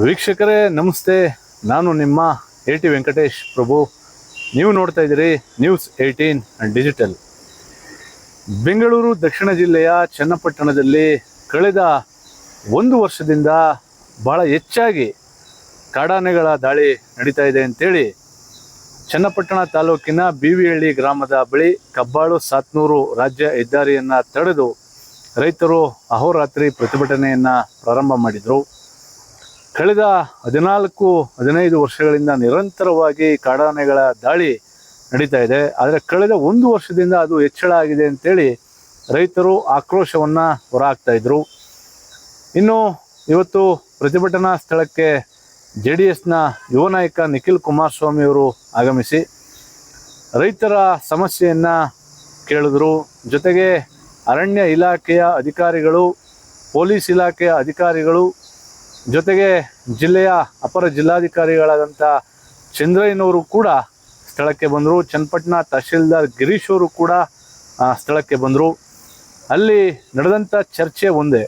ವೀಕ್ಷಕರೇ ನಮಸ್ತೆ, ನಾನು ನಿಮ್ಮ AT ವೆಂಕಟೇಶ್ ಪ್ರಭು. ನೀವು ನೋಡ್ತಾ ಇದ್ದೀರಿ News18 ಡಿಜಿಟಲ್. ಬೆಂಗಳೂರು ದಕ್ಷಿಣ ಜಿಲ್ಲೆಯ ಚನ್ನಪಟ್ಟಣದಲ್ಲಿ ಕಳೆದ ಒಂದು ವರ್ಷದಿಂದ ಬಹಳ ಹೆಚ್ಚಾಗಿ ಕಾಡಾನೆಗಳ ದಾಳಿ ನಡೀತಾ ಇದೆ ಅಂತೇಳಿ ಚನ್ನಪಟ್ಟಣ ತಾಲೂಕಿನ ಬಿವಿಹಳ್ಳಿ ಗ್ರಾಮದ ಬಳಿ ಕಬ್ಬಾಳು ಸಾತ್ನೂರು ರಾಜ್ಯ ಹೆದ್ದಾರಿಯನ್ನು ತಡೆದು ರೈತರು ಅಹೋರಾತ್ರಿ ಪ್ರತಿಭಟನೆಯನ್ನು ಪ್ರಾರಂಭ ಮಾಡಿದರು. ಕಳೆದ 14-15 ವರ್ಷಗಳಿಂದ ನಿರಂತರವಾಗಿ ಕಾಡಾನೆಗಳ ದಾಳಿ ನಡೀತಾ ಇದೆ. ಆದರೆ ಕಳೆದ ಒಂದು ವರ್ಷದಿಂದ ಅದು ಹೆಚ್ಚಳ ಆಗಿದೆ ಅಂತೇಳಿ ರೈತರು ಆಕ್ರೋಶವನ್ನು ಹೊರಹಾಕ್ತಾ ಇದ್ರು. ಇನ್ನು ಇವತ್ತು ಪ್ರತಿಭಟನಾ ಸ್ಥಳಕ್ಕೆ JDSನ ಯುವ ನಾಯಕ ನಿಖಿಲ್ ಕುಮಾರಸ್ವಾಮಿ ಅವರು ಆಗಮಿಸಿ ರೈತರ ಸಮಸ್ಯೆಯನ್ನು ಕೇಳಿದ್ರು. ಜೊತೆಗೆ ಅರಣ್ಯ ಇಲಾಖೆಯ ಅಧಿಕಾರಿಗಳು, ಪೊಲೀಸ್ ಇಲಾಖೆಯ ಅಧಿಕಾರಿಗಳು, ಜೊತೆಗೆ ಜಿಲ್ಲೆಯ ಅಪರ ಜಿಲ್ಲಾಧಿಕಾರಿಗಳಾದಂಥ ಚಂದ್ರಯ್ಯನವರು ಕೂಡ ಸ್ಥಳಕ್ಕೆ ಬಂದರು. ಚನ್ನಪಟ್ಟಣ ತಹಶೀಲ್ದಾರ್ ಗಿರೀಶ್ ಅವರು ಕೂಡ ಸ್ಥಳಕ್ಕೆ ಬಂದರು. ಅಲ್ಲಿ ನಡೆದಂಥ ಚರ್ಚೆ ಒಂದೇ,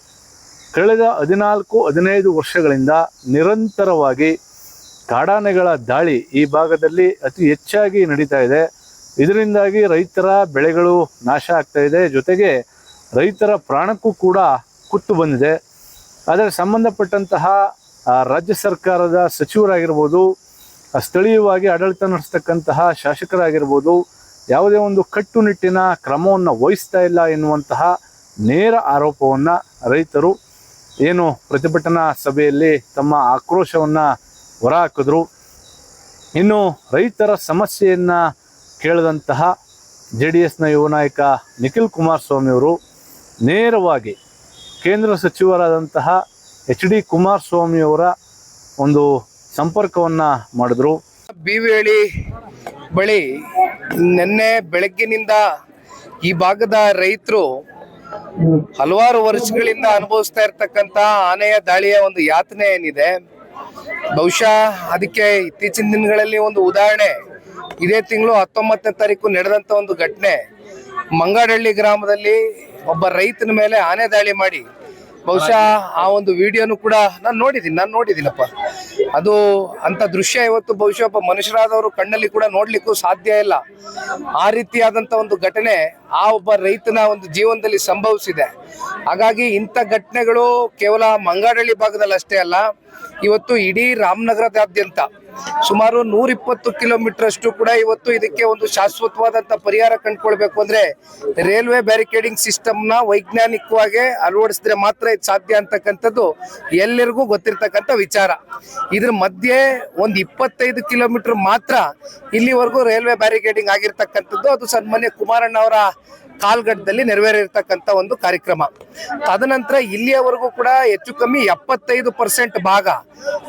ಕಳೆದ 14-15 ವರ್ಷಗಳಿಂದ ನಿರಂತರವಾಗಿ ಕಾಡಾನೆಗಳ ದಾಳಿ ಈ ಭಾಗದಲ್ಲಿ ಅತಿ ಹೆಚ್ಚಾಗಿ ನಡೀತಾ ಇದೆ. ಇದರಿಂದಾಗಿ ರೈತರ ಬೆಳೆಗಳು ನಾಶ ಆಗ್ತಾ ಇದೆ, ಜೊತೆಗೆ ರೈತರ ಪ್ರಾಣಕ್ಕೂ ಕೂಡ ಕುತ್ತು ಬಂದಿದೆ. ಆದರೆ ಸಂಬಂಧಪಟ್ಟಂತಹ ರಾಜ್ಯ ಸರ್ಕಾರದ ಸಚಿವರಾಗಿರ್ಬೋದು, ಸ್ಥಳೀಯವಾಗಿ ಆಡಳಿತ ನಡೆಸ್ತಕ್ಕಂತಹ ಶಾಸಕರಾಗಿರ್ಬೋದು, ಯಾವುದೇ ಒಂದು ಕಟ್ಟುನಿಟ್ಟಿನ ಕ್ರಮವನ್ನು ವಹಿಸ್ತಾ ಇಲ್ಲ ಎನ್ನುವಂತಹ ನೇರ ಆರೋಪವನ್ನು ರೈತರು ಏನು ಪ್ರತಿಭಟನಾ ಸಭೆಯಲ್ಲಿ ತಮ್ಮ ಆಕ್ರೋಶವನ್ನು ಹೊರಹಾಕಿದ್ರು. ಇನ್ನು ರೈತರ ಸಮಸ್ಯೆಯನ್ನು ಕೇಳಿದಂತಹ JDSನ ಯುವ ನಾಯಕ ನಿಖಿಲ್ ಕುಮಾರಸ್ವಾಮಿ ಅವರು ನೇರವಾಗಿ ಕೇಂದ್ರ ಸಚಿವರಾದಂತಹ HD ಕುಮಾರಸ್ವಾಮಿ ಅವರ ಒಂದು ಸಂಪರ್ಕವನ್ನು ಮಾಡಿದ್ರು. ಬಿವಿಹಳ್ಳಿ ಬಳಿ ನಿನ್ನೆ ಬೆಳಗ್ಗಿನಿಂದ ಈ ಭಾಗದ ರೈತರು ಹಲವಾರು ವರ್ಷಗಳಿಂದ ಅನುಭವಿಸ್ತಾ ಇರ್ತಕ್ಕಂಥ ಆನೆಯ ದಾಳಿಯ ಒಂದು ಯಾತನೆ ಏನಿದೆ, ಬಹುಶಃ ಅದಕ್ಕೆ ಇತ್ತೀಚಿನ ದಿನಗಳಲ್ಲಿ ಒಂದು ಉದಾಹರಣೆ ಇದೇ ತಿಂಗಳು 19ನೇ ತಾರೀಕು ನಡೆದಂತ ಒಂದು ಘಟನೆ. ಮಂಗಾಡಹಳ್ಳಿ ಗ್ರಾಮದಲ್ಲಿ ಒಬ್ಬ ರೈತನ ಮೇಲೆ ಆನೆ ದಾಳಿ ಮಾಡಿ, ಬಹುಶಃ ಆ ಒಂದು ವಿಡಿಯೋನು ಕೂಡ ನಾನು ನೋಡಿದ್ದೀನಪ್ಪ. ಅದು ಅಂತ ದೃಶ್ಯ ಇವತ್ತು ಬಹುಶಃ ಒಬ್ಬ ಮನುಷ್ಯರಾದವರು ಕಣ್ಣಲ್ಲಿ ಕೂಡ ನೋಡ್ಲಿಕ್ಕೂ ಸಾಧ್ಯ ಇಲ್ಲ. ಆ ರೀತಿಯಾದಂತ ಒಂದು ಘಟನೆ ಆ ಒಬ್ಬ ರೈತನ ಒಂದು ಜೀವನದಲ್ಲಿ ಸಂಭವಿಸಿದೆ. ಹಾಗಾಗಿ ಇಂಥ ಘಟನೆಗಳು ಕೇವಲ ಮಂಗಾಡಹಳ್ಳಿ ಭಾಗದಲ್ಲಿ ಅಷ್ಟೇ ಅಲ್ಲ, ಇವತ್ತು ಇಡೀ ರಾಮನಗರದಾದ್ಯಂತ ಸುಮಾರು 120 ಕಿಲೋಮೀಟರ್ ಅಷ್ಟು ಕೂಡ ಇವತ್ತು ಇದಕ್ಕೆ ಒಂದು ಶಾಶ್ವತವಾದಂತ ಪರಿಹಾರ ಕಂಡುಕೊಳ್ಬೇಕು ಅಂದ್ರೆ ರೈಲ್ವೆ ಬ್ಯಾರಿಕೇಡಿಂಗ್ ಸಿಸ್ಟಮ್ ನ ವೈಜ್ಞಾನಿಕವಾಗಿ ಅಳವಡಿಸಿದ್ರೆ ಮಾತ್ರ ಇದು ಸಾಧ್ಯ ಅಂತಕ್ಕಂಥದ್ದು ಎಲ್ಲರಿಗೂ ಗೊತ್ತಿರ್ತಕ್ಕಂಥ ವಿಚಾರ. ಇದ್ರ ಮಧ್ಯೆ ಒಂದು 25 ಕಿಲೋಮೀಟರ್ ಮಾತ್ರ ಇಲ್ಲಿವರೆಗೂ ರೈಲ್ವೆ ಬ್ಯಾರಿಕೇಡಿಂಗ್ ಆಗಿರ್ತಕ್ಕಂಥದ್ದು. ಅದು ಸನ್ಮಾನ್ಯ ಕುಮಾರಣ್ಣ ಅವರ ಕಾಲ್ಗಡ್ಡದಲ್ಲಿ ನೆರವೇರಿರ್ತಕ್ಕಂಥ ಒಂದು ಕಾರ್ಯಕ್ರಮ. ತದನಂತರ ಇಲ್ಲಿಯವರೆಗೂ ಕೂಡ ಹೆಚ್ಚು ಕಮ್ಮಿ 75% ಭಾಗ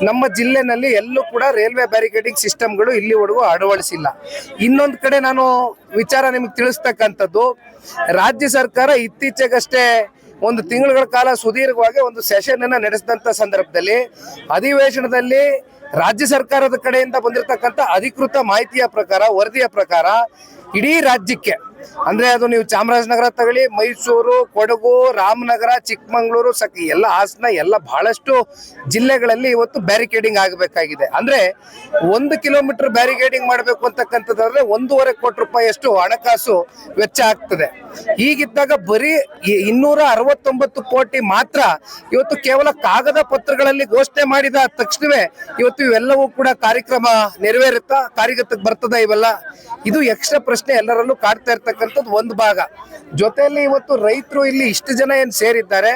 ನಮ್ಮ ಜಿಲ್ಲೆನಲ್ಲಿ ಎಲ್ಲೂ ಕೂಡ ರೈಲ್ವೆ ಬ್ಯಾರಿಕೇಡಿಂಗ್ ಸಿಸ್ಟಮ್ಗಳು ಇಲ್ಲಿವರೆಗೂ ಅಳವಡಿಸಿಲ್ಲ. ಇನ್ನೊಂದು ಕಡೆ ನಾನು ವಿಚಾರ ನಿಮಗೆ ತಿಳಿಸ್ತಕ್ಕಂಥದ್ದು, ರಾಜ್ಯ ಸರ್ಕಾರ ಇತ್ತೀಚೆಗಷ್ಟೇ ಒಂದು ತಿಂಗಳುಗಳ ಕಾಲ ಸುದೀರ್ಘವಾಗಿ ಒಂದು ಸೆಷನ್ ಅನ್ನ ನಡೆಸಿದಂತ ಸಂದರ್ಭದಲ್ಲಿ ಅಧಿವೇಶನದಲ್ಲಿ ರಾಜ್ಯ ಸರ್ಕಾರದ ಕಡೆಯಿಂದ ಬಂದಿರತಕ್ಕಂಥ ಅಧಿಕೃತ ಮಾಹಿತಿಯ ಪ್ರಕಾರ, ವರದಿಯ ಪ್ರಕಾರ ಇಡೀ ರಾಜ್ಯಕ್ಕೆ ಅಂದ್ರೆ ಅದು ನೀವು ಚಾಮರಾಜನಗರ ತಗೊಳ್ಳಿ, ಮೈಸೂರು, ಕೊಡಗು, ರಾಮನಗರ, ಚಿಕ್ಕಮಂಗ್ಳೂರು, ಎಲ್ಲ ಹಾಸನ, ಎಲ್ಲ ಬಹಳಷ್ಟು ಜಿಲ್ಲೆಗಳಲ್ಲಿ ಇವತ್ತು ಬ್ಯಾರಿಕೇಡಿಂಗ್ ಆಗಬೇಕಾಗಿದೆ. ಅಂದ್ರೆ 1 ಕಿಲೋಮೀಟರ್ ಬ್ಯಾರಿಕೇಡಿಂಗ್ ಮಾಡಬೇಕು ಅಂತಕ್ಕಂಥದ್ದಾದ್ರೆ 1.5 ಕೋಟಿ ರೂಪಾಯಿಯಷ್ಟು ಹಣಕಾಸು ವೆಚ್ಚ ಆಗ್ತದೆ. ಹೀಗಿದ್ದಾಗ ಬರೀ 269 ಕೋಟಿ ಮಾತ್ರ ಇವತ್ತು ಕೇವಲ ಕಾಗದ ಪತ್ರಗಳಲ್ಲಿ ಘೋಷಣೆ ಮಾಡಿದ ತಕ್ಷಣವೇ ಇವತ್ತು ಇವೆಲ್ಲವೂ ಕೂಡ ಕಾರ್ಯಕ್ರಮ ನೆರವೇರುತ್ತಾ, ಕಾರ್ಯಗತಕ್ಕೆ ಬರ್ತದ? ಇವೆಲ್ಲ ಇದು ಯಕ್ಷ ಪ್ರಶ್ನೆ ಎಲ್ಲರಲ್ಲೂ ಕಾಡ್ತಾ ಇರ್ತಕ್ಕಂಥದ್ದು ಒಂದು ಭಾಗ. ಜೊತೆಯಲ್ಲಿ ಇವತ್ತು ರೈತರು ಇಲ್ಲಿ ಇಷ್ಟು ಜನ ಏನ್ ಸೇರಿದ್ದಾರೆ,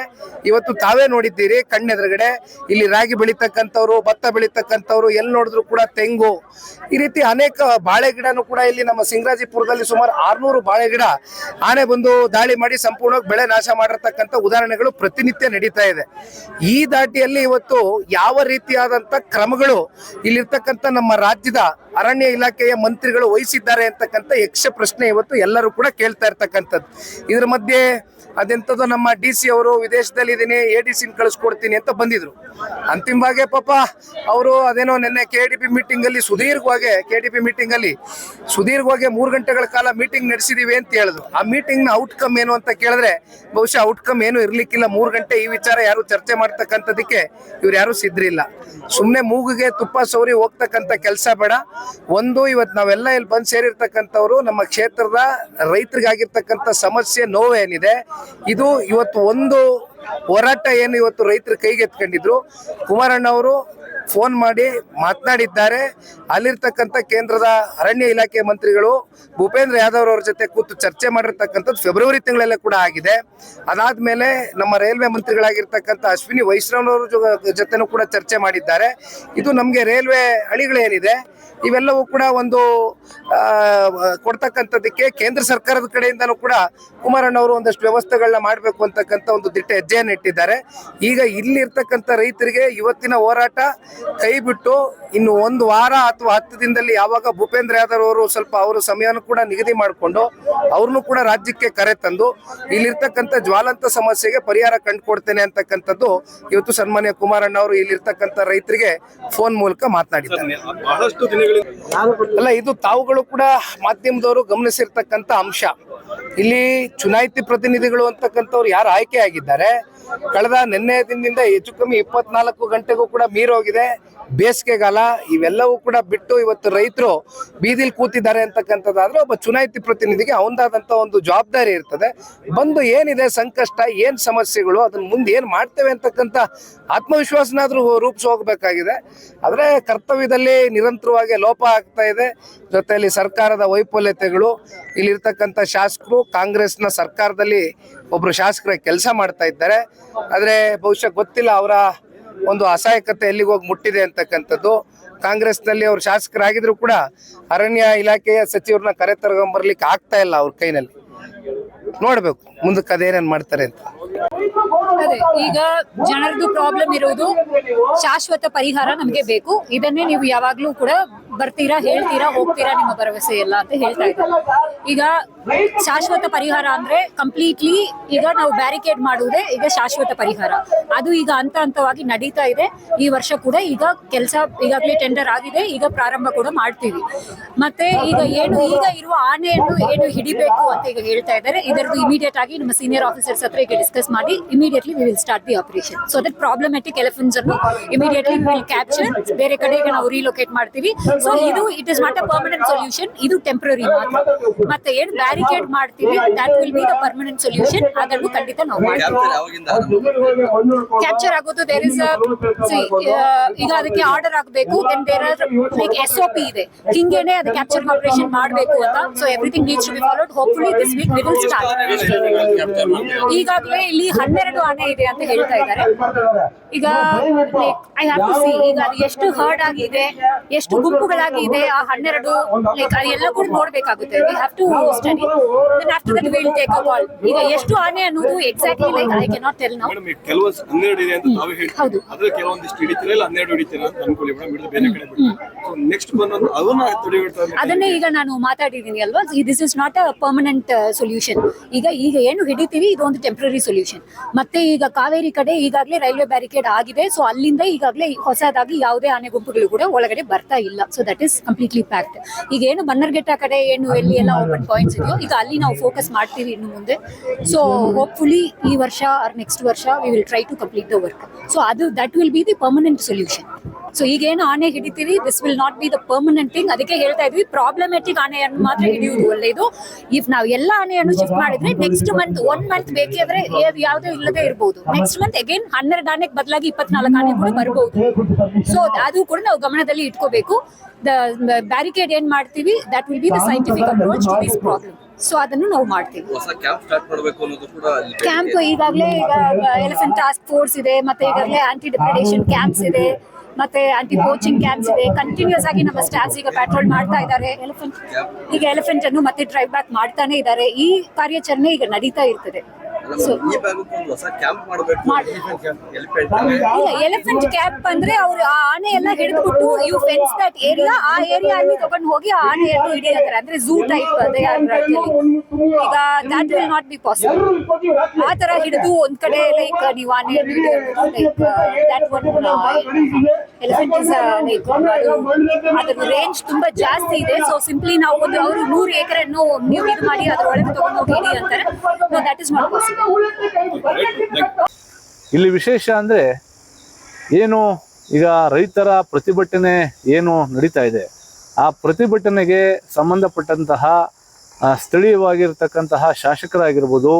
ಇವತ್ತು ತಾವೇ ನೋಡಿದ್ದೀರಿ ಕಣ್ಣೆದುರುಗಡೆ. ಇಲ್ಲಿ ರಾಗಿ ಬೆಳೀತಕ್ಕಂಥವ್ರು, ಭತ್ತ ಬೆಳೀತಕ್ಕಂಥವ್ರು, ಎಲ್ಲಿ ನೋಡಿದ್ರು ಕೂಡ ತೆಂಗು, ಈ ರೀತಿ ಅನೇಕ ಬಾಳೆ ಗಿಡನೂ ಕೂಡ ಇಲ್ಲಿ ನಮ್ಮ ಸಿಂಗರಾಜಿಪುರದಲ್ಲಿ ಸುಮಾರು 600 ಬಾಳೆ ಗಿಡ ಆನೆ ಬಂದು ದಾಳಿ ಮಾಡಿ ಸಂಪೂರ್ಣವಾಗಿ ಬೆಳೆ ನಾಶ ಮಾಡಿರ್ತಕ್ಕಂಥ ಉದಾಹರಣೆಗಳು ಪ್ರತಿನಿತ್ಯ ನಡೀತಾ ಇದೆ. ಈ ದಾಟಿಯಲ್ಲಿ ಇವತ್ತು ಯಾವ ರೀತಿಯಾದಂತ ಕ್ರಮಗಳು ಇಲ್ಲಿರ್ತಕ್ಕಂಥ ನಮ್ಮ ರಾಜ್ಯದ ಅರಣ್ಯ ಇಲಾಖೆಯ ಮಂತ್ರಿಗಳು ವಹಿಸಿದ್ದಾರೆ ಅಂತಕ್ಕಂಥ ಯಕ್ಷ ಪ್ರಶ್ನೆ ಇವತ್ತು ಎಲ್ಲರ ಎಲ್ಲರೂ ಕೂಡ ಕೇಳ್ತಾ ಇರ್ತಕ್ಕಂಥದ್ದು. ಇದ್ರ ಮಧ್ಯೆ ಅದೆಂಥದ್ದು ನಮ್ಮ DC ಅವರು ವಿದೇಶದಲ್ಲಿ ಇದೀನಿ ADC ಕಳಿಸ್ಕೊಡ್ತೀನಿ ಅಂತ ಬಂದಿದ್ರು. ಅಂತಿಮವಾಗಿ ಪಾಪ ಅವರು ಅದೇನೋ ನಿನ್ನೆ KDP ಮೀಟಿಂಗ್ ಅಲ್ಲಿ ಸುದೀರ್ಘವಾಗಿ 3 ಗಂಟೆಗಳ ಕಾಲ ಮೀಟಿಂಗ್ ನಡೆಸಿದೀವಿ ಅಂತ ಹೇಳಿದ್ರು. ಆ ಮೀಟಿಂಗ್ ನ ಔಟ್ಕಮ್ ಏನು ಅಂತ ಕೇಳಿದ್ರೆ ಬಹುಶಃ ಔಟ್ಕಮ್ ಏನು ಇರ್ಲಿಕ್ಕಿಲ್ಲ. 3 ಗಂಟೆ ಈ ವಿಚಾರ ಯಾರು ಚರ್ಚೆ ಮಾಡ್ತಕ್ಕಂಥದಕ್ಕೆ ಇವ್ರು ಯಾರು ಸಿದ್ರಿಲ್ಲ. ಸುಮ್ನೆ ಮೂಗಿಗೆ ತುಪ್ಪ ಸೌರಿ ಹೋಗ್ತಕ್ಕಂಥ ಕೆಲಸ ಬೇಡ. ಇವತ್ತು ನಾವೆಲ್ಲ ಇಲ್ಲಿ ಬಂದು ಸೇರಿರ್ತಕ್ಕಂಥವ್ರು ನಮ್ಮ ಕ್ಷೇತ್ರದ ರೈತರಿಗಾಗಿರ್ತಕ್ಕಂಥ ಸಮಸ್ಯೆ ನೋವೇನಿದೆ ಇದು ಇವತ್ತು ಒಂದು ಹೋರಾಟ ಏನು ಇವತ್ತು ರೈತರ ಕೈಗೆತ್ಕೊಂಡಿದ್ರು. ಕುಮಾರಣ್ಣ ಅವರು ಫೋನ್ ಮಾಡಿ ಮಾತನಾಡಿದ್ದಾರೆ. ಅಲ್ಲಿರ್ತಕ್ಕಂಥ ಕೇಂದ್ರದ ಅರಣ್ಯ ಇಲಾಖೆ ಮಂತ್ರಿಗಳು ಭೂಪೇಂದ್ರ ಯಾದವ್ ಅವ್ರ ಜೊತೆ ಕೂತು ಚರ್ಚೆ ಮಾಡಿರ್ತಕ್ಕಂಥದ್ದು ಫೆಬ್ರವರಿ ತಿಂಗಳಲ್ಲೇ ಕೂಡ ಆಗಿದೆ. ಅದಾದ್ಮೇಲೆ ನಮ್ಮ ರೈಲ್ವೆ ಮಂತ್ರಿಗಳಾಗಿರ್ತಕ್ಕಂಥ ಅಶ್ವಿನಿ ವೈಷ್ಣವ್ ಅವ್ರ ಜೊತೆನೂ ಕೂಡ ಚರ್ಚೆ ಮಾಡಿದ್ದಾರೆ. ಇದು ನಮಗೆ ರೈಲ್ವೆ ಹಳಿಗಳೇನಿದೆ ಇವೆಲ್ಲವೂ ಕೂಡ ಒಂದು ಕೊಡ್ತಕ್ಕಂಥದ್ದಕ್ಕೆ ಕೇಂದ್ರ ಸರ್ಕಾರದ ಕಡೆಯಿಂದನೂ ಕೂಡ ಕುಮಾರಣ್ಣ ಅವರು ಒಂದಷ್ಟು ವ್ಯವಸ್ಥೆಗಳನ್ನ ಮಾಡಬೇಕು ಅಂತಕ್ಕಂಥ ಒಂದು ದಿಟ್ಟ ಹೆಜ್ಜೆಯನ್ನು ಇಟ್ಟಿದ್ದಾರೆ. ಈಗ ಇಲ್ಲಿ ಇರ್ತಕ್ಕಂಥ ರೈತರಿಗೆ ಇವತ್ತಿನ ಹೋರಾಟ ಕೈ ಬಿಟ್ಟು ಇನ್ನು 1 ವಾರ ಅಥವಾ 10 ದಿನದಲ್ಲಿ ಯಾವಾಗ ಭೂಪೇಂದ್ರ ಯಾದವ್ ಅವರು ಸ್ವಲ್ಪ ಅವರ ಸಮಯನೂ ಕೂಡ ನಿಗದಿ ಮಾಡಿಕೊಂಡು ಅವ್ರನ್ನೂ ಕೂಡ ರಾಜ್ಯಕ್ಕೆ ಕರೆ ತಂದು ಇಲ್ಲಿರ್ತಕ್ಕಂಥ ಜ್ವಾಲಂತ ಸಮಸ್ಯೆಗೆ ಪರಿಹಾರ ಕಂಡುಕೊಡ್ತೇನೆ ಅಂತಕ್ಕಂಥದ್ದು ಇವತ್ತು ಸನ್ಮಾನ್ಯ ಕುಮಾರಣ್ಣ ಅವರು ಇಲ್ಲಿರ್ತಕ್ಕಂಥ ರೈತರಿಗೆ ಫೋನ್ ಮೂಲಕ ಮಾತನಾಡಿದ್ದಾರೆ. ಅಲ್ಲ, ಇದು ತಾವುಗಳು ಕೂಡ ಮಾಧ್ಯಮದವರು ಗಮನಿಸಿರ್ತಕ್ಕಂಥ ಅಂಶ. ಇಲ್ಲಿ ಚುನಾಯಿತಿ ಪ್ರತಿನಿಧಿಗಳು ಅಂತಕ್ಕಂಥವ್ರು ಯಾರು ಆಯ್ಕೆ ಆಗಿದ್ದಾರೆ ಕಳೆದ ನಿನ್ನೆ ದಿನದಿಂದ ಹೆಚ್ಚು ಕಮ್ಮಿ 24 ಗಂಟೆಗೂ ಕೂಡ ಮೀರೋಗಿದೆ. ಬೇಸಿಗೆಗಾಲ ಇವೆಲ್ಲವೂ ಕೂಡ ಬಿಟ್ಟು ಇವತ್ತು ರೈತರು ಬೀದಿಲಿ ಕೂತಿದ್ದಾರೆ ಅಂತಕ್ಕಂಥದ್ದಾದ್ರೆ ಒಬ್ಬ ಚುನಾಯಿತಿ ಪ್ರತಿನಿಧಿಗೆ ಅವನದಾದಂಥ ಒಂದು ಜವಾಬ್ದಾರಿ ಇರ್ತದೆ. ಬಂದು ಏನಿದೆ ಸಂಕಷ್ಟ, ಏನ್ ಸಮಸ್ಯೆಗಳು, ಅದನ್ನ ಮುಂದೆ ಏನ್ ಮಾಡ್ತೇವೆ ಅಂತಕ್ಕಂಥ ಆತ್ಮವಿಶ್ವಾಸನಾದ್ರೂ ರೂಪಿಸಿ ಹೋಗ್ಬೇಕಾಗಿದೆ. ಆದ್ರೆ ಕರ್ತವ್ಯದಲ್ಲಿ ನಿರಂತರವಾಗಿ ಲೋಪ ಆಗ್ತಾ ಇದೆ. ಜೊತೆಯಲ್ಲಿ ಸರ್ಕಾರದ ವೈಫಲ್ಯತೆಗಳು, ಇಲ್ಲಿರ್ತಕ್ಕಂಥ ಶಾಸಕರು ಕಾಂಗ್ರೆಸ್ನ ಸರ್ಕಾರದಲ್ಲಿ ಒಬ್ರು ಶಾಸಕರ ಕೆಲಸ ಮಾಡ್ತಾ ಇದ್ದಾರೆ. ಆದ್ರೆ ಬಹುಶಃ ಗೊತ್ತಿಲ್ಲ ಅವರ ಒಂದು ಅಸಹಾಯಕತೆ ಎಲ್ಲಿಗೆ ಹೋಗಿ ಮುಟ್ಟಿದೆ ಅಂತಕ್ಕಂಥದ್ದು. ಕಾಂಗ್ರೆಸ್ನಲ್ಲಿ ಅವ್ರು ಶಾಸಕರಾಗಿದ್ರು ಕೂಡ ಅರಣ್ಯ ಇಲಾಖೆಯ ಸಚಿವರನ್ನ ಕರೆ ತಗೊಂಬರ್ಲಿಕ್ಕೆ ಆಗ್ತಾ ಇಲ್ಲ ಅವ್ರ ಕೈನಲ್ಲಿ. ನೋಡ್ಬೇಕು ಮುಂದಕ್ಕೆ ಅದೇನೇನ್ ಮಾಡ್ತಾರೆ ಅಂತ. ಅದೇ ಈಗ ಜನರದು ಪ್ರಾಬ್ಲಮ್ ಇರೋದು ಶಾಶ್ವತ ಪರಿಹಾರ ನಮ್ಗೆ ಬೇಕು. ಇದನ್ನೇ ನೀವು ಯಾವಾಗ್ಲೂ ಕೂಡ ಬರ್ತೀರಾ, ಹೇಳ್ತೀರಾ, ಹೋಗ್ತೀರಾ, ನಿಮ್ಮ ಭರವಸೆ ಎಲ್ಲ ಅಂತ ಹೇಳ್ತಾ ಇದ್ದಾರೆ. ಈಗ ಶಾಶ್ವತ ಪರಿಹಾರ ಅಂದ್ರೆ ಕಂಪ್ಲೀಟ್ಲಿ ಈಗ ನಾವು ಬ್ಯಾರಿಕೇಡ್ ಮಾಡುವುದೇ ಈಗ ಶಾಶ್ವತ ಪರಿಹಾರ. ಅದು ಈಗ ಹಂತವಾಗಿ ನಡೀತಾ ಇದೆ. ಈ ವರ್ಷ ಕೂಡ ಈಗ ಕೆಲಸ ಈಗಾಗಲೇ ಟೆಂಡರ್ ಆಗಿದೆ, ಈಗ ಪ್ರಾರಂಭ ಕೂಡ ಮಾಡ್ತೀವಿ. ಮತ್ತೆ ಈಗ ಇರುವ ಆನೆಯನ್ನು ಏನು ಹಿಡಿಬೇಕು ಅಂತ ಈಗ ಹೇಳ್ತಾ ಇದ್ದಾರೆ. ಇದರದ್ದು ಇಮಿಡಿಯೇಟ್ ಆಗಿ ನಮ್ಮ ಸೀನಿಯರ್ ಆಫೀಸರ್ಸ್ ಹತ್ರ ಈಗ ಡಿಸ್ಕಸ್ ಮಾಡಿ immediately we will start the operation. So that problematic elephants ಅನ್ನು ಇಮಿಡಿಯೇಟ್ಲಿ ವಿ ವಿಲ್ ಕ್ಯಾಪ್ಚರ್, ಬೇರೆ ಕಡೆಗೆ ನಾವು ರೀಲೊಕೇಟ್ ಮಾಡ್ತೀವಿ. ಸೊ ಇದು it is not a permanent solution, ಇದು ಟೆಂಪರರಿ ಮಾತ್ರ. ಮತ್ತೆ ಏನು ಬ್ಯಾರಿಕೇಡ್ ಮಾಡ್ತೀವಿ that will be the permanent solution. ಅದನ್ನು ಖಂಡಿತ ನಾವು ಮಾಡ್ತೀವಿ. ಕ್ಯಾಪ್ಚರ್ ಆಗೋದು ದೇರ್ ಇಸ್ ಈಗ ಅದಕ್ಕೆ ಆರ್ಡರ್ ಆಗಬೇಕು. Then there are like SOP ಇದೆ, ಹಿಂಗೇನೆ ಅದು ಕ್ಯಾಪ್ಚರ್ ಆಪರೇಷನ್ ಮಾಡಬೇಕು ಅಂತ. So everything needs to be followed. Hopefully this week we will start. ಈಗಾಗಲೇ ಇಲ್ಲಿ 12 ಆನೆ ಇದೆ ಅಂತ ಹೇಳ್ತಾ ಇದ್ದಾರೆ. ಈಗ ಐ ಹ್ಯಾವ್ ಟು ಸಿ ಈಗ ಅದು ಎಷ್ಟು ಹರ್ಡ್ ಆಗಿದೆ, ಎಷ್ಟು ಗುಂಪುಗಳಾಗಿದೆ ಆ 12 ಲೈಕ್ ಅದೆಲ್ಲ ಕೂಡ ನೋಡ್ಬೇಕಾಗುತ್ತೆ. We have to study. Then after that we will take a call. ಈಗ ಎಷ್ಟು ಆನೆ ಅನ್ನೋದು exactly like I cannot tell now. ಕೆಲವು 12 ಇದೆ ಅಂತ ತಾವೇ ಹೇಳ್ತೀವಿ. ಅದ್ರ ಕೆಲವೊಂದಿಷ್ಟು ಹಿಡಿತೀರಾ ಇಲ್ಲ 12 ಹಿಡಿತೀರಾ ಅಂತ ಅನ್ಕೊಳ್ಳಿ ಮೇಡಮ್. ಹಿಡಿದು ಬೇರೆ ಕಡೆ ಬಿಡ್ತೀವಿ. ಸೊ ನೆಕ್ಸ್ಟ್ ಬಂದು ಅದನ್ನೇ ಈಗ ನಾನು ಮಾತಾಡಿದ್ದೀನಿ ಅಲ್ವಾ. This is not a permanent solution. ಈಗ ಏನು ಹಿಡಿತೀವಿ ಇದು ಒಂದು ಟೆಂಪರರಿ ಸೊಲ್ಯೂಷನ್. ಮತ್ತೆ ಈಗ ಕಾವೇರಿ ಕಡೆ ಈಗಾಗಲೇ ರೈಲ್ವೆ ಬ್ಯಾರಿಕೇಡ್ ಆಗಿದೆ. ಸೊ ಅಲ್ಲಿಂದ ಈಗಾಗಲೇ ಹೊಸದಾಗಿ ಯಾವುದೇ ಆನೆ ಗುಂಪುಗಳು ಕೂಡ ಒಳಗಡೆ ಬರ್ತಾ ಇಲ್ಲ. So that is completely packed. ಈಗ ಏನು ಬನ್ನರ್ಘಟ್ಟ ಕಡೆ ಏನು ಎಲ್ಲಿ ಎಲ್ಲ ಓಪನ್ ಪಾಯಿಂಟ್ಸ್ ಇದೆಯೋ ಈಗ ಅಲ್ಲಿ ನಾವು ಫೋಕಸ್ ಮಾಡ್ತೀವಿ ಇನ್ನು ಮುಂದೆ. ಸೊ ಹೋಪ್ಫುಲಿ ಈ ವರ್ಷ ಆರ್ ನೆಕ್ಸ್ಟ್ ವರ್ಷ we will try to complete the work. So ಅದು that will be the permanent solution. So ಈಗೇನು ಆನೆ ಹಿಡಿತೀವಿ this will not be the permanent thing. ಅದಕ್ಕೆ ಹೇಳ್ತಾ ಇದ್ವಿ ಪ್ರಾಬ್ಲಮ್ಯಾಟಿಕ್ ಆನೆಯನ್ನು ಮಾತ್ರ ಹಿಡಿಯುವುದು ಒಳ್ಳೆಯದು. ಇಫ್ ನಾವು ಎಲ್ಲ ಆನೆಯನ್ನು ಶಿಫ್ಟ್ ಮಾಡಿದ್ರೆ ನೆಕ್ಸ್ಟ್ ಮಂತ್ 1 ಮಂತ್ ಬೇಕಿದ್ರೆ ಯಾವುದೇ ಇಲ್ಲದೆ ಇರಬಹುದು. ನೆಕ್ಸ್ಟ್ ಮಂತ್ ಅಗೇನ್ 12 ಆನೆಗೆ ಬದಲಾಗಿ 24 ಆನೆ ಕೂಡ ಬರಬಹುದು. ಸೊ ಅದು ಕೂಡ ನಾವು ಗಮನದಲ್ಲಿ ಇಟ್ಕೋಬೇಕು. ದ ಬ್ಯಾರಿಕೇಡ್ ಏನ್ ಮಾಡ್ತೀವಿ that will be the scientific approach to this problem. So ಅದನ್ನು ನಾವು ಮಾಡ್ತೀವಿ. ಕ್ಯಾಂಪ್ ಈಗಾಗಲೇ ಎಲಿಫೆಂಟ್ ಟಾಸ್ಕ್ ಫೋರ್ಸ್ ಇದೆ, ಮತ್ತೆ ಈಗಾಗಲೇ ಆಂಟಿ ಡಿಪ್ರೆಡೇಷನ್ ಕ್ಯಾಂಪ್ಸ್ ಇದೆ, ಮತ್ತೆ ಆಂಟಿ ಪೋಚಿಂಗ್ ಕ್ಯಾಂಪ್ಸ್ ಇದೆ. ಕಂಟಿನ್ಯೂಸ್ ಆಗಿ ನಮ್ಮ ಸ್ಟಾಫ್ಸ್ ಈಗ ಪೆಟ್ರೋಲ್ ಮಾಡ್ತಾ ಇದ್ದಾರೆ. ಎಲಿಫೆಂಟ್ ಅನ್ನು ಮತ್ತೆ ಡ್ರೈವ್ ಬ್ಯಾಕ್ ಮಾಡ್ತಾನೆ ಇದ್ದಾರೆ. ಈ ಕಾರ್ಯಾಚರಣೆ ಈಗ ನಡೀತಾ ಇರ್ತದೆ. ಈ ಭಾಗಕ್ಕೆ ಒಂದು ಹೊಸ ಕ್ಯಾಂಪ್ ಮಾಡಬೇಕು. ಎಲಿಫೆಂಟ್ ಇಲ್ಲ, ಎಲಿಫೆಂಟ್ ಕ್ಯಾಂಪ್ ಅಂದ್ರೆ ಅವ್ರು ಆ ಆನೆ ಎಲ್ಲ ಹಿಡಿದ್ಬಿಟ್ಟು ಯು ಫೆನ್ಸ್ ದಟ್ ಏರಿಯಾ, ಆ ಏರಿಯಾ ಅಲ್ಲಿ ತಗೊಂಡು ಹೋಗಿ ಆ ಆನೆಯನ್ನು ಹಿಡಿಯತ್ತಾರೆ. ಅಂದ್ರೆ ಝೂ ಟೈಪ್ ಈಗ that will not be possible. ಆ ತರ ಹಿಡಿದು ಒಂದ್ ಕಡೆ ಲೈಕ್ ನೀವು ಆನೆಯನ್ನು ಹಿಡಿಯೋದು like that one elephant is like ಅದ್ರ ರೇಂಜ್ ತುಂಬಾ ಜಾಸ್ತಿ ಇದೆ. ಸೊ ಸಿಂಪ್ಲಿ ನಾವು ಒಂದು ಅವರು 100 ಎಕರೆಯನ್ನು ನೀವು ಇದು ಮಾಡಿ ಅದ್ರ ಒಳಗೆ ತಗೊಂಡು ಹೋಗಿ ಹಿಡಿ ಅಂತಾರೆ. No, that is not possible. ಇಲ್ಲಿ ವಿಶೇಷ ಅಂದರೆ ಏನು, ಈಗ ರೈತರ ಪ್ರತಿಭಟನೆ ಏನು ನಡೀತಾ ಇದೆ, ಆ ಪ್ರತಿಭಟನೆಗೆ ಸಂಬಂಧಪಟ್ಟಂತಹ ಸ್ಥಳೀಯವಾಗಿರ್ತಕ್ಕಂತಹ ಶಾಸಕರಾಗಿರ್ಬೋದು,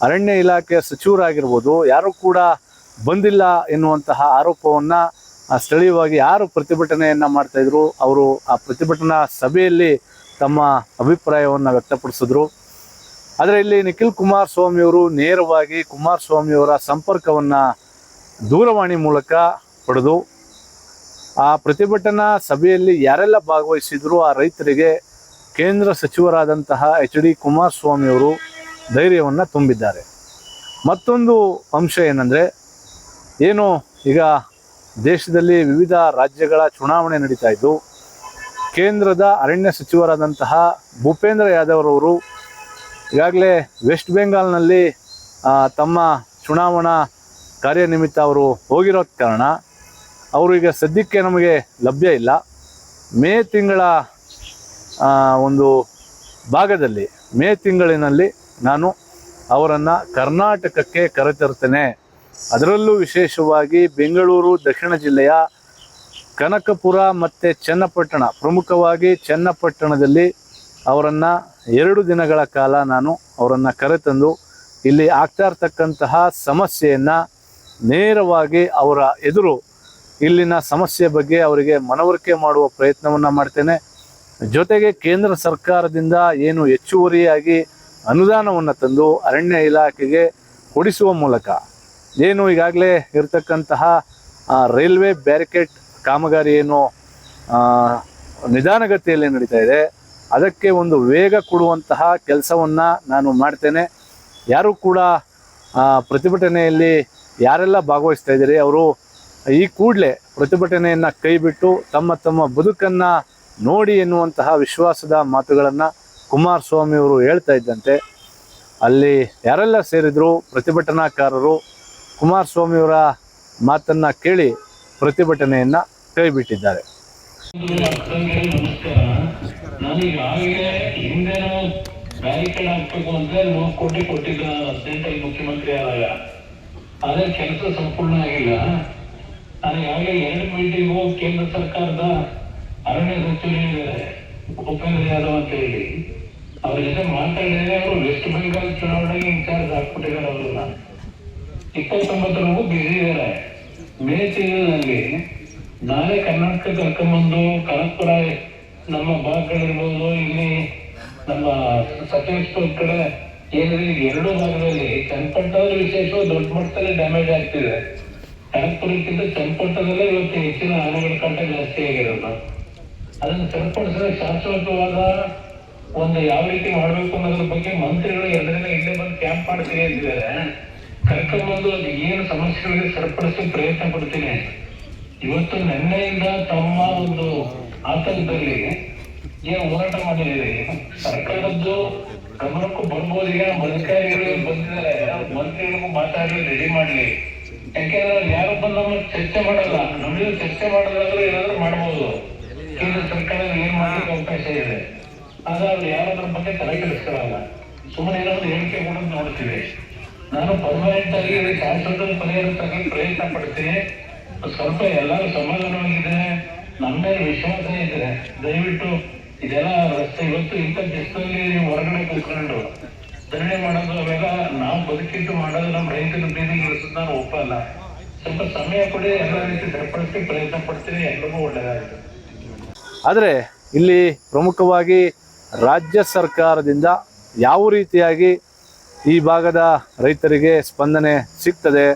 ಅರಣ್ಯ ಇಲಾಖೆಯ ಸಚಿವರಾಗಿರ್ಬೋದು, ಯಾರು ಕೂಡ ಬಂದಿಲ್ಲ ಎನ್ನುವಂತಹ ಆರೋಪವನ್ನು ಸ್ಥಳೀಯವಾಗಿ ಯಾರು ಪ್ರತಿಭಟನೆಯನ್ನು ಮಾಡ್ತಾಯಿದ್ರು ಅವರು ಆ ಪ್ರತಿಭಟನಾ ಸಭೆಯಲ್ಲಿ ತಮ್ಮ ಅಭಿಪ್ರಾಯವನ್ನು ವ್ಯಕ್ತಪಡಿಸಿದ್ರು. ಆದರೆ ಇಲ್ಲಿ ನಿಖಿಲ್ ಕುಮಾರಸ್ವಾಮಿಯವರು ನೇರವಾಗಿ ಕುಮಾರಸ್ವಾಮಿಯವರ ಸಂಪರ್ಕವನ್ನು ದೂರವಾಣಿ ಮೂಲಕ ಪಡೆದು ಆ ಪ್ರತಿಭಟನಾ ಸಭೆಯಲ್ಲಿ ಯಾರೆಲ್ಲ ಭಾಗವಹಿಸಿದ್ರು ಆ ರೈತರಿಗೆ ಕೇಂದ್ರ ಸಚಿವರಾದಂತಹ HD ಕುಮಾರಸ್ವಾಮಿಯವರು ಧೈರ್ಯವನ್ನು ತುಂಬಿದ್ದಾರೆ. ಮತ್ತೊಂದು ಅಂಶ ಏನಂದರೆ, ಏನು ಈಗ ದೇಶದಲ್ಲಿ ವಿವಿಧ ರಾಜ್ಯಗಳ ಚುನಾವಣೆ ನಡೀತಾ ಇದ್ದು ಕೇಂದ್ರದ ಅರಣ್ಯ ಸಚಿವರಾದಂತಹ ಭೂಪೇಂದ್ರ ಯಾದವ್ ಅವರು ಈಗಾಗಲೇ ವೆಸ್ಟ್ ಬೆಂಗಾಲ್ನಲ್ಲಿ ತಮ್ಮ ಚುನಾವಣಾ ಕಾರ್ಯನಿಮಿತ್ತ ಅವರು ಹೋಗಿರೋ ಕಾರಣ ಅವರು ಈಗ ಸದ್ಯಕ್ಕೆ ನಮಗೆ ಲಭ್ಯ ಇಲ್ಲ. ಮೇ ತಿಂಗಳ ಒಂದು ಭಾಗದಲ್ಲಿ, ಮೇ ತಿಂಗಳಿನಲ್ಲಿ ನಾನು ಅವರನ್ನು ಕರ್ನಾಟಕಕ್ಕೆ ಕರೆತರ್ತೇನೆ. ಅದರಲ್ಲೂ ವಿಶೇಷವಾಗಿ ಬೆಂಗಳೂರು ದಕ್ಷಿಣ ಜಿಲ್ಲೆಯ ಕನಕಪುರ ಮತ್ತು ಚನ್ನಪಟ್ಟಣ, ಪ್ರಮುಖವಾಗಿ ಚನ್ನಪಟ್ಟಣದಲ್ಲಿ ಅವರನ್ನು 2 ದಿನಗಳ ಕಾಲ ನಾನು ಅವರನ್ನು ಕರೆತಂದು ಇಲ್ಲಿ ಆಗ್ತಾ ಇರ್ತಕ್ಕಂತಹ ಸಮಸ್ಯೆಯನ್ನು ನೇರವಾಗಿ ಅವರ ಎದುರು ಇಲ್ಲಿನ ಸಮಸ್ಯೆ ಬಗ್ಗೆ ಅವರಿಗೆ ಮನವರಿಕೆ ಮಾಡುವ ಪ್ರಯತ್ನವನ್ನು ಮಾಡ್ತೇನೆ. ಜೊತೆಗೆ ಕೇಂದ್ರ ಸರ್ಕಾರದಿಂದ ಏನು ಹೆಚ್ಚುವರಿಯಾಗಿ ಅನುದಾನವನ್ನು ತಂದು ಅರಣ್ಯ ಇಲಾಖೆಗೆ ಕೊಡಿಸುವ ಮೂಲಕ ಏನು ಈಗಾಗಲೇ ಇರತಕ್ಕಂತಹ ರೈಲ್ವೆ ಬ್ಯಾರಿಕೇಡ್ ಕಾಮಗಾರಿ ಏನು ನಿಧಾನಗತಿಯಲ್ಲಿ ನಡೀತಾ ಇದೆ, ಅದಕ್ಕೆ ಒಂದು ವೇಗ ಕೊಡುವಂತಹ ಕೆಲಸವನ್ನು ನಾನು ಮಾಡ್ತೇನೆ. ಯಾರು ಕೂಡ ಪ್ರತಿಭಟನೆಯಲ್ಲಿ ಯಾರೆಲ್ಲ ಭಾಗವಹಿಸ್ತಾ ಇದ್ದೀರಿ ಅವರು ಈ ಕೂಡಲೇ ಪ್ರತಿಭಟನೆಯನ್ನು ಕೈಬಿಟ್ಟು ತಮ್ಮ ತಮ್ಮ ಬದುಕನ್ನು ನೋಡಿ ಎನ್ನುವಂತಹ ವಿಶ್ವಾಸದ ಮಾತುಗಳನ್ನು ಕುಮಾರಸ್ವಾಮಿಯವರು ಹೇಳ್ತಾ ಇದ್ದಂತೆ ಅಲ್ಲಿ ಯಾರೆಲ್ಲ ಸೇರಿದ್ರು ಪ್ರತಿಭಟನಾಕಾರರು ಕುಮಾರಸ್ವಾಮಿಯವರ ಮಾತನ್ನು ಕೇಳಿ ಪ್ರತಿಭಟನೆಯನ್ನು ಕೈಬಿಟ್ಟಿದ್ದಾರೆ. ನಾನೀಗಾಗಲೇ ಹಿಂದೆನೂ ಬ್ಯಾರಿಕೇಡ್ ಹಾಕ್ಬೇಕು ಅಂತ 3 ಕೋಟಿ ಕೊಟ್ಟಿದ್ದ ಸೆಂಟ್ರಲ್ ಮುಖ್ಯಮಂತ್ರಿ ಆದಾಗ, ಆದರೆ ಕೆಲಸ ಸಂಪೂರ್ಣ ಆಗಿಲ್ಲ. ನಾನೀಗಾಗಲೇ 2 ಮೀಟಿಂಗು ಕೇಂದ್ರ ಸರ್ಕಾರದ ಅರಣ್ಯ ಸಚಿವರಿದ್ದಾರೆ ಭೂಪೇಂದ್ರ ಯಾದವ್ ಅಂತ ಹೇಳಿ ಅವ್ರ ಜೊತೆ ಮಾತಾಡಿದರೆ ಅವರು ವೆಸ್ಟ್ ಬೆಂಗಾಲ್ ಚುನಾವಣೆಗೆ ಇನ್ಚಾರ್ಜ್ ಹಾಕ್ಬಿಟ್ಟಿದ್ದಾರೆ. ಅವ್ರನ್ನ 29 ಬಿಸಿ ಇದ್ದಾರೆ. ಮೇ ತಿಂಗಳಲ್ಲಿ ನಾಳೆ ಕರ್ನಾಟಕ ಕರ್ಕೊಂಬಂದು ಕನಕಪುರ ನಮ್ಮ ಭಾಗಗಳಿರ್ಬೋದು, ಇಲ್ಲಿ ನಮ್ಮ ಸಕಲೇಶ್ಪುರ ಕಡೆ ಏನಿದೆ 2 ಭಾಗದಲ್ಲಿ ಚನ್ನಪಟ್ಟಣದಲ್ಲಿ ವಿಶೇಷವಾಗಿ ದೊಡ್ಡ ಮಟ್ಟದಲ್ಲಿ ಡ್ಯಾಮೇಜ್ ಆಗ್ತಿದೆ. ಕನಕಪುರಕ್ಕಿಂತ ಚನ್ನಪಟ್ಟಣದಲ್ಲೇ ಇವತ್ತು ಹೆಚ್ಚಿನ ಆನೆಗಳ ಕಾಟ ಜಾಸ್ತಿ ಆಗಿರೋದು. ಅದನ್ನು ಸರಿಪಡಿಸಿದ್ರೆ ಶಾಶ್ವತವಾದ ಒಂದು ಯಾವ ರೀತಿ ಮಾಡಬೇಕು ಅನ್ನೋದ್ರ ಬಗ್ಗೆ ಮಂತ್ರಿಗಳು 2 ದಿನ ಇಲ್ಲೇ ಬಂದು ಕ್ಯಾಂಪ್ ಮಾಡ್ತೀನಿ ಅಂತಿದ್ದಾರೆ. ಕರ್ಕೊಂಡ್ಬಂದು ಅದು ಏನು ಸಮಸ್ಯೆಗಳಿಗೆ ಸರಿಪಡಿಸೋ ಪ್ರಯತ್ನ ಪಡ್ತೀನಿ. ಇವತ್ತು ನಿನ್ನೆಯಿಂದ ತಮ್ಮ ಒಂದು ಆತಂಕದಲ್ಲಿ ಏನು ಹೋರಾಟ ಮಾಡಿದ್ದೀರಿ, ಸರ್ಕಾರದ್ದು ಗಮನಕ್ಕೂ ಬರ್ಬೋದು. ಈಗ ಅಧಿಕಾರಿಗಳು ಬಂದಿದ್ದಾರೆ, ಮಂತ್ರಿಗಳಿಗೂ ಮಾತಾಡಲಿ, ರೆಡಿ ಮಾಡಲಿ. ಯಾಕೆಂದ್ರೆ ಅವ್ರು ಯಾರು ಬಂದು ನಮ್ಮ ಚರ್ಚೆ ಮಾಡಲ್ಲ, ನಮಗೆ ಚರ್ಚೆ ಮಾಡೋದಾದ್ರೂ ಏನಾದ್ರೂ ಮಾಡ್ಬೋದು. ಕೇಂದ್ರ ಸರ್ಕಾರ ಏನ್ ಮಾಡ್ಲಿಕ್ಕೆ ಅವಕಾಶ ಇದೆ, ಆದ್ರೆ ಅವ್ರು ಯಾರಾದ್ರ ಬಗ್ಗೆ ತಲೆ ಕೆಡಿಸ್ಕೊಳ್ಳಲ್ಲ, ಸುಮ್ಮನೆ ಏನಾದ್ರು ಹೇಳಿಕೆ ಕೊಡೋದು ನೋಡ್ತೀವಿ. ನಾನು ಪರ್ಮನೆಂಟ್ ಆಗಿ ಶಾಶ್ವತ ಪರಿಹಾರಕ್ಕಾಗಿ ಪ್ರಯತ್ನ ಪಡ್ತೀನಿ. ಸ್ವಲ್ಪ ಎಲ್ಲರೂ ಸಮಾಧಾನವಾಗಿದೆ, ನಮ್ಮ ಮೇಲೆ ವಿಶ್ವಾಸ ಇದೆ. ದಯವಿಟ್ಟು ಇದೆಲ್ಲ ರಸ್ತೆ ಇವತ್ತು ಇಂಥ ಬಿಸಿಲಲ್ಲಿ ಹೊರಗಡೆ ಕೂತ್ಕೊಂಡು ಧರಣಿ ಮಾಡೋದು ಅವೆಲ್ಲ ನಾವು ಬದುಕಿಟ್ಟು ಮಾಡೋದು ನಮ್ಮ ರೈತರ ಬೀದಿಗೆ ಇಳಿಸೋದು ನಾನು ಒಪ್ಪಲ್ಲ. ಸ್ವಲ್ಪ ಸಮಯ ಕೊಡಿ, ಎಲ್ಲ ರೀತಿ ಸರಿಪಡಿಸಿ ಪ್ರಯತ್ನ ಪಡ್ತೀನಿ. ಎಲ್ಲರಿಗೂ ಒಳ್ಳೆಯದಾಗುತ್ತೆ. ಆದರೆ ಇಲ್ಲಿ ಪ್ರಮುಖವಾಗಿ ರಾಜ್ಯ ಸರ್ಕಾರದಿಂದ ಯಾವ ರೀತಿಯಾಗಿ ಈ ಭಾಗದ ರೈತರಿಗೆ ಸ್ಪಂದನೆ ಸಿಗ್ತದೆ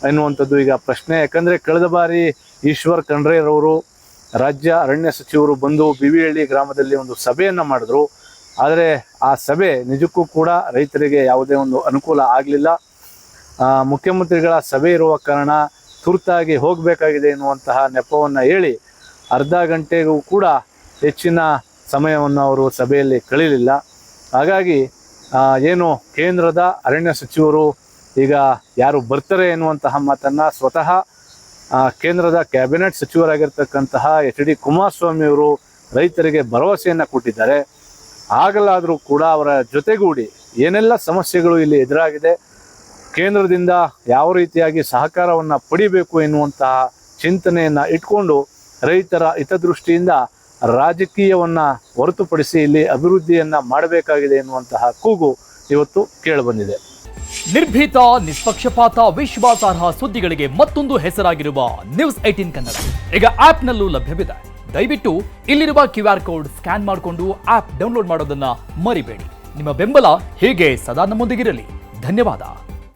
ಎನ್ನುವಂಥದ್ದು ಈಗ ಪ್ರಶ್ನೆ. ಯಾಕಂದರೆ ಕಳೆದ ಬಾರಿ ಈಶ್ವರ್ ಖಂಡ್ರೆರವರು ರಾಜ್ಯ ಅರಣ್ಯ ಸಚಿವರು ಬಂದು ಬಿವಿಹಳ್ಳಿ ಗ್ರಾಮದಲ್ಲಿ ಒಂದು ಸಭೆಯನ್ನು ಮಾಡಿದ್ರು. ಆದರೆ ಆ ಸಭೆ ನಿಜಕ್ಕೂ ಕೂಡ ರೈತರಿಗೆ ಯಾವುದೇ ಒಂದು ಅನುಕೂಲ ಆಗಲಿಲ್ಲ. ಮುಖ್ಯಮಂತ್ರಿಗಳ ಸಭೆ ಇರುವ ಕಾರಣ ತುರ್ತಾಗಿ ಹೋಗಬೇಕಾಗಿದೆ ಎನ್ನುವಂತಹ ನೆಪವನ್ನು ಹೇಳಿ ಅರ್ಧ ಗಂಟೆಗೂ ಕೂಡ ಹೆಚ್ಚಿನ ಸಮಯವನ್ನು ಅವರು ಸಭೆಯಲ್ಲಿ ಕಳೀಲಿಲ್ಲ. ಹಾಗಾಗಿ ಏನು ಕೇಂದ್ರದ ಅರಣ್ಯ ಸಚಿವರು ಈಗ ಯಾರು ಬರ್ತಾರೆ ಎನ್ನುವಂತಹ ಮಾತನ್ನು ಸ್ವತಃ ಕೇಂದ್ರದ ಕ್ಯಾಬಿನೆಟ್ ಸಚಿವರಾಗಿರ್ತಕ್ಕಂತಹ HD ಕುಮಾರಸ್ವಾಮಿ ಅವರು ರೈತರಿಗೆ ಭರವಸೆಯನ್ನು ಕೊಟ್ಟಿದ್ದಾರೆ. ಆಗಲಾದರೂ ಕೂಡ ಅವರ ಜೊತೆಗೂಡಿ ಏನೆಲ್ಲ ಸಮಸ್ಯೆಗಳು ಇಲ್ಲಿ ಎದುರಾಗಿದೆ, ಕೇಂದ್ರದಿಂದ ಯಾವ ರೀತಿಯಾಗಿ ಸಹಕಾರವನ್ನು ಪಡಿಬೇಕು ಎನ್ನುವಂತಹ ಚಿಂತನೆಯನ್ನು ಇಟ್ಕೊಂಡು ರೈತರ ಹಿತದೃಷ್ಟಿಯಿಂದ ರಾಜಕೀಯವನ್ನು ಹೊರತುಪಡಿಸಿ ಇಲ್ಲಿ ಅಭಿವೃದ್ಧಿಯನ್ನು ಮಾಡಬೇಕಾಗಿದೆ ಎನ್ನುವಂತಹ ಕೂಗು ಇವತ್ತು ಕೇಳಿಬಂದಿದೆ. ನಿರ್ಭೀತ, ನಿಷ್ಪಕ್ಷಪಾತ, ವಿಶ್ವಾಸಾರ್ಹ ಸುದ್ದಿಗಳಿಗೆ ಮತ್ತೊಂದು ಹೆಸರಾಗಿರುವ ನ್ಯೂಸ್ 18 ಕನ್ನಡ ಈಗ ಆಪ್ನಲ್ಲೂ ಲಭ್ಯವಿದೆ. ದಯವಿಟ್ಟು ಇಲ್ಲಿರುವ QR ಕೋಡ್ ಸ್ಕ್ಯಾನ್ ಮಾಡಿಕೊಂಡು ಆಪ್ ಡೌನ್ಲೋಡ್ ಮಾಡೋದನ್ನ ಮರಿಬೇಡಿ. ನಿಮ್ಮ ಬೆಂಬಲ ಹೀಗೆ ಸದಾ ನಮ್ಮೊಂದಿಗಿರಲಿ. ಧನ್ಯವಾದ.